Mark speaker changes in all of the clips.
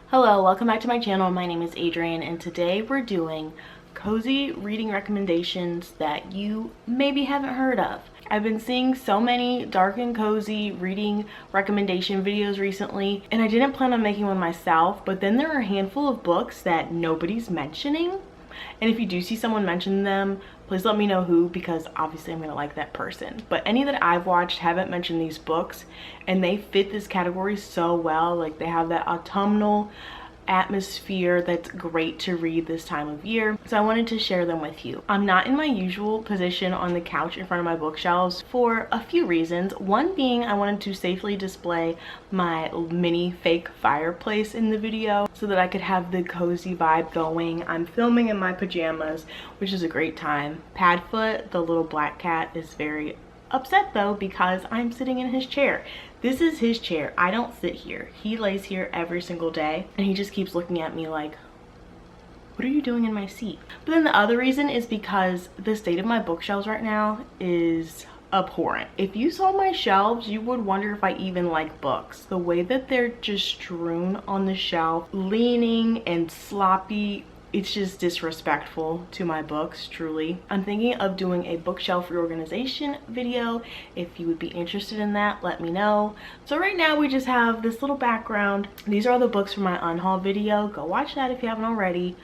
Speaker 1: Hello, welcome back to my channel. My name is Adrienne and today we're doing cozy reading recommendations that you maybe haven't heard of. I've been seeing so many dark and cozy reading recommendation videos recently, and I didn't plan on making one myself, but then there are a handful of books that nobody's mentioning. And if you do see someone mention them, please let me know who, because obviously I'm gonna like that person. But any that I've watched haven't mentioned these books, and they fit this category so well. Like, they have that autumnal atmosphere that's great to read this time of year, so I wanted to share them with you. I'm not in my usual position on the couch in front of my bookshelves for a few reasons. One being I wanted to safely display my mini fake fireplace in the video so that I could have the cozy vibe going. I'm filming in my pajamas, which is a great time. Padfoot, the little black cat, is very upset though because I'm sitting in his chair. This is his chair. I don't sit here. He lays here every single day and he just keeps looking at me like, what are you doing in my seat? But then the other reason is because the state of my bookshelves right now is abhorrent. If you saw my shelves, you would wonder if I even like books. The way that they're just strewn on the shelf, leaning and sloppy, it's just disrespectful to my books, truly. I'm thinking of doing a bookshelf reorganization video. If you would be interested in that, let me know. So right now we just have this little background. These are all the books from my unhaul video. Go watch that if you haven't already.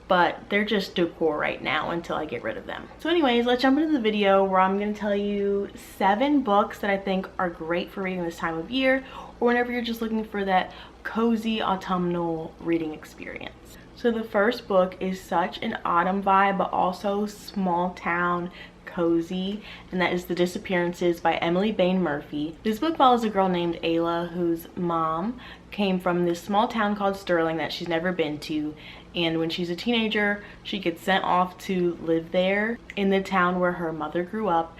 Speaker 1: But they're just decor right now until I get rid of them. So anyways, let's jump into the video where I'm gonna tell you 7 books that I think are great for reading this time of year, or whenever you're just looking for that cozy autumnal reading experience. So the first book is such an autumn vibe, but also small town cozy, and that is The Disappearances by Emily Bain Murphy. This book follows a girl named Ayla whose mom came from this small town called Sterling that she's never been to, and when she's a teenager she gets sent off to live there in the town where her mother grew up.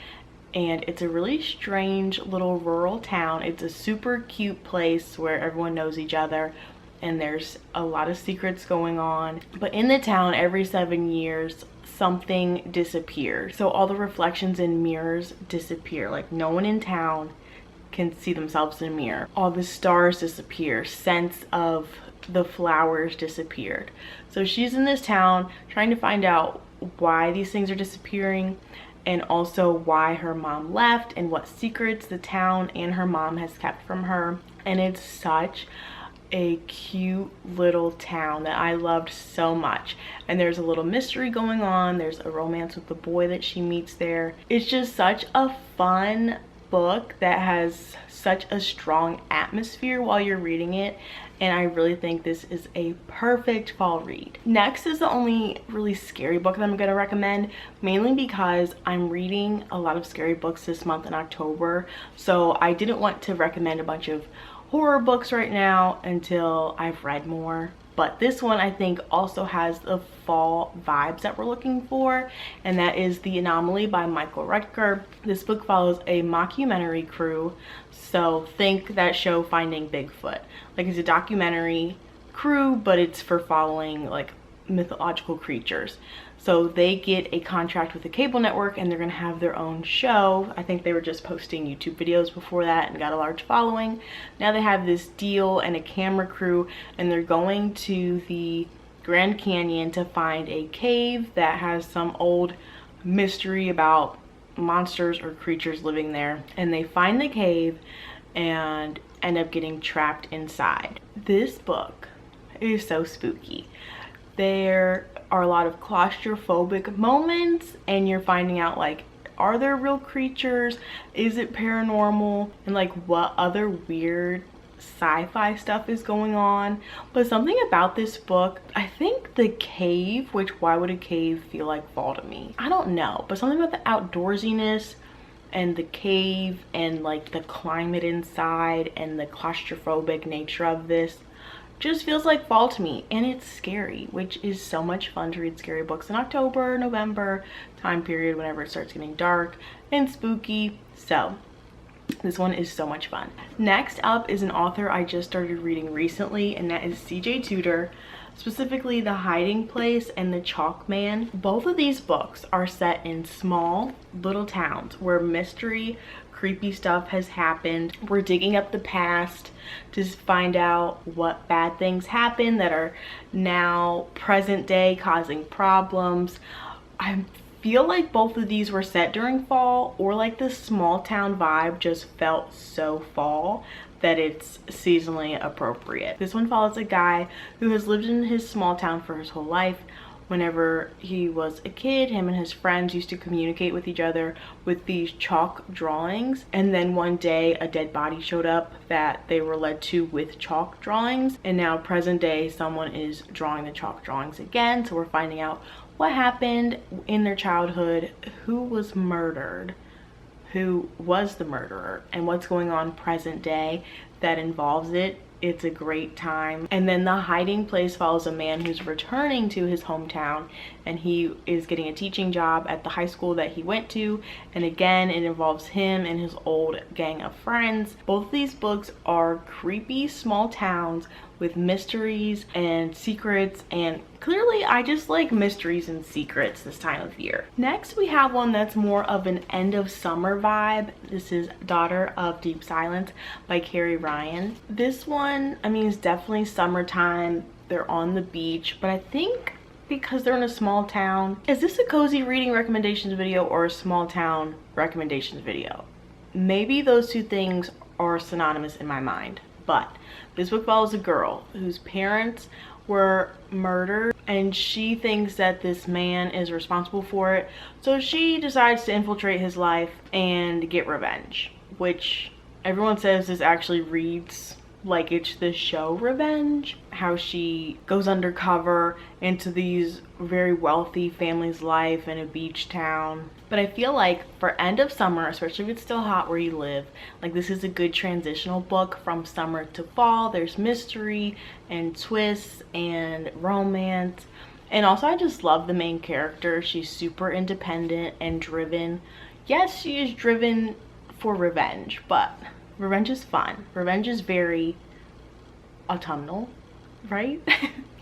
Speaker 1: And it's a really strange little rural town. It's a super cute place where everyone knows each other and there's a lot of secrets going on. But in the town, every 7 years something disappears. So all the reflections in mirrors disappear. Like, no one in town can see themselves in a mirror. All the stars disappear. Scents of the flowers disappeared. So she's in this town trying to find out why these things are disappearing, and also why her mom left and what secrets the town and her mom has kept from her. And it's such a cute little town that I loved so much. And there's a little mystery going on. There's a romance with the boy that she meets there. It's just such a fun book that has such a strong atmosphere while you're reading it, and I really think this is a perfect fall read. Next is the only really scary book that I'm going to recommend, mainly because I'm reading a lot of scary books this month in October, so I didn't want to recommend a bunch of horror books right now until I've read more. But this one I think also has the fall vibes that we're looking for, and that is The Anomaly by Michael Rutger. This book follows a mockumentary crew, so think that show Finding Bigfoot. Like, it's a documentary crew, but it's for following like mythological creatures. So they get a contract with a cable network and they're gonna have their own show. I think they were just posting YouTube videos before that and got a large following. Now they have this deal and a camera crew, and they're going to the Grand Canyon to find a cave that has some old mystery about monsters or creatures living there. And they find the cave and end up getting trapped inside. This book is so spooky. There are a lot of claustrophobic moments, and you're finding out, like, are there real creatures? Is it paranormal? And like, what other weird sci-fi stuff is going on? But something about this book, I think the cave, which why would a cave feel like fall to me? I don't know, but something about the outdoorsiness and the cave and like the climate inside and the claustrophobic nature of this just feels like fall to me. And it's scary, which is so much fun to read scary books in October, November time period, whenever it starts getting dark and spooky. So this one is so much fun. Next up is an author I just started reading recently, and that is CJ Tudor. specifically The Hiding Place and The Chalkman. Both of these books are set in small little towns where mystery creepy stuff has happened. We're digging up the past to find out what bad things happened that are now present day causing problems. I feel like both of these were set during fall, or like the small town vibe just felt so fall that it's seasonally appropriate. This one follows a guy who has lived in his small town for his whole life. Whenever he was a kid, him and his friends used to communicate with each other with these chalk drawings, and then one day a dead body showed up that they were led to with chalk drawings, and now present day someone is drawing the chalk drawings again. So we're finding out what happened in their childhood, who was murdered, who was the murderer, and what's going on present day that involves it. It's a great time. And then the hiding place follows a man who's returning to his hometown, and he is getting a teaching job at the high school that he went to, and again it involves him and his old gang of friends. Both of these books are creepy small towns with mysteries and secrets, and clearly I just like mysteries and secrets this time of year. Next we have one that's more of an end of summer vibe. This is Daughter of Deep Silence by Carrie Ryan. This one, I mean, it's definitely summertime. They're on the beach, but I think because they're in a small town, is this a cozy reading recommendations video or a small town recommendations video? Maybe those two things are synonymous in my mind. But this book follows a girl whose parents were murdered, and she thinks that this man is responsible for it. So she decides to infiltrate his life and get revenge, which everyone says this actually reads like it's the show Revenge, how she goes undercover into these very wealthy family's life in a beach town. But I feel like for end of summer, especially if it's still hot where you live, like this is a good transitional book from summer to fall. There's mystery and twists and romance, and also I just love the main character. She's super independent and driven. Yes, she is driven for revenge, but revenge is fun. Revenge is very autumnal, right?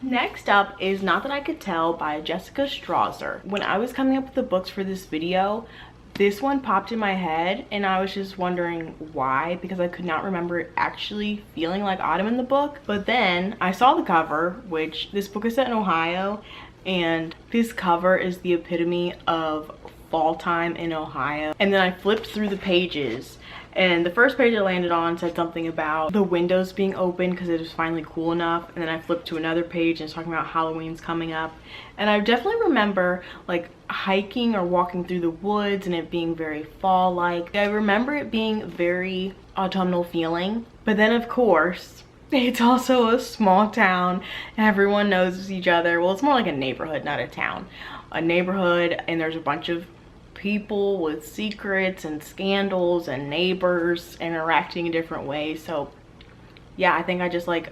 Speaker 1: Next up is Not That I Could Tell by Jessica Strawser. When I was coming up with the books for this video, this one popped in my head and I was just wondering why, because I could not remember it actually feeling like autumn in the book. But then I saw the cover, which this book is set in Ohio, and this cover is the epitome of fall time in Ohio. And then I flipped through the pages, and the first page I landed on said something about the windows being open because it was finally cool enough. And then I flipped to another page and it's talking about Halloween's coming up. And I definitely remember like hiking or walking through the woods and it being very fall-like. I remember it being very autumnal feeling. But then of course, it's also a small town and everyone knows each other. Well, it's more like a neighborhood, not a town. A neighborhood, and there's a bunch of people with secrets and scandals and neighbors interacting in different ways. So yeah, I think I just like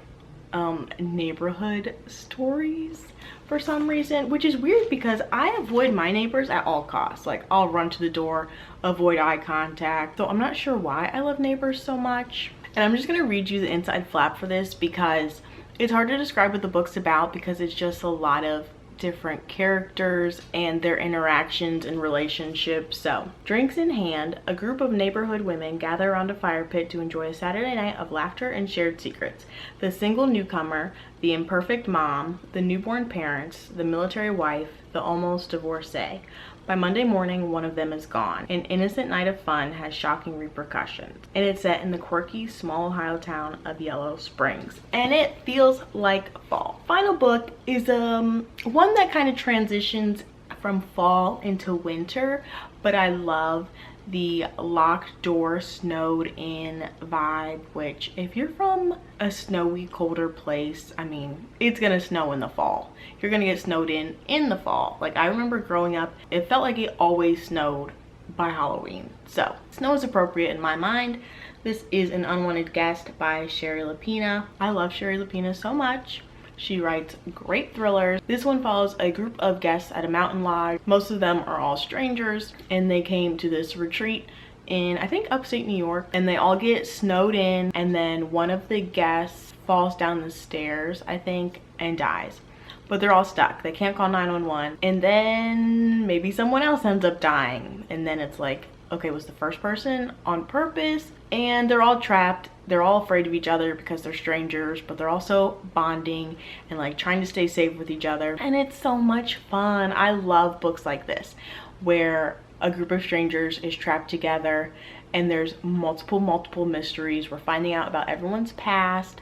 Speaker 1: neighborhood stories for some reason, which is weird because I avoid my neighbors at all costs. Like I'll run to the door, avoid eye contact. So I'm not sure why I love Neighbors so much. And I'm just gonna read you the inside flap for this because it's hard to describe what the book's about because it's just a lot of different characters and their interactions and relationships. So, drinks in hand, a group of neighborhood women gather around a fire pit to enjoy a Saturday night of laughter and shared secrets. The single newcomer, the imperfect mom, the newborn parents, the military wife, the almost divorcee. By Monday morning, one of them is gone. An innocent night of fun has shocking repercussions. And it's set in the quirky, small Ohio town of Yellow Springs. And it feels like fall. Final book is one that kind of transitions from fall into winter, but I love the locked door, snowed in vibe, which if you're from a snowy, colder place, I mean, it's gonna snow in the fall. You're gonna get snowed in the fall. Like I remember growing up, it felt like it always snowed by Halloween. So snow is appropriate in my mind. This is An Unwanted Guest by Sherry Lapina. I love Sherry Lapina so much. She writes great thrillers. This one follows a group of guests at a mountain lodge. Most of them are all strangers, and they came to this retreat in, I think, upstate New York, and they all get snowed in, and then one of the guests falls down the stairs, I think, and dies. But they're all stuck. They can't call 911, and then maybe someone else ends up dying, and then it's like okay, was the first person on purpose, and they're all trapped. They're all afraid of each other because they're strangers, but they're also bonding and like trying to stay safe with each other. And it's so much fun. I love books like this where a group of strangers is trapped together and there's multiple mysteries. We're finding out about everyone's past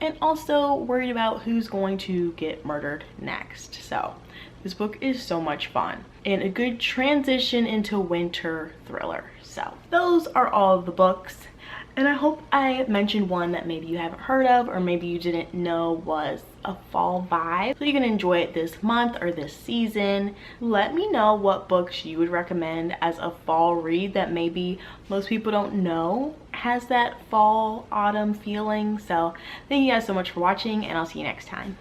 Speaker 1: and also worried about who's going to get murdered next. So this book is so much fun and a good transition into winter thriller. So those are all of the books, and I hope I mentioned one that maybe you haven't heard of or maybe you didn't know was a fall vibe, so you can enjoy it this month or this season. Let me know what books you would recommend as a fall read that maybe most people don't know has that fall autumn feeling. So thank you guys so much for watching, and I'll see you next time.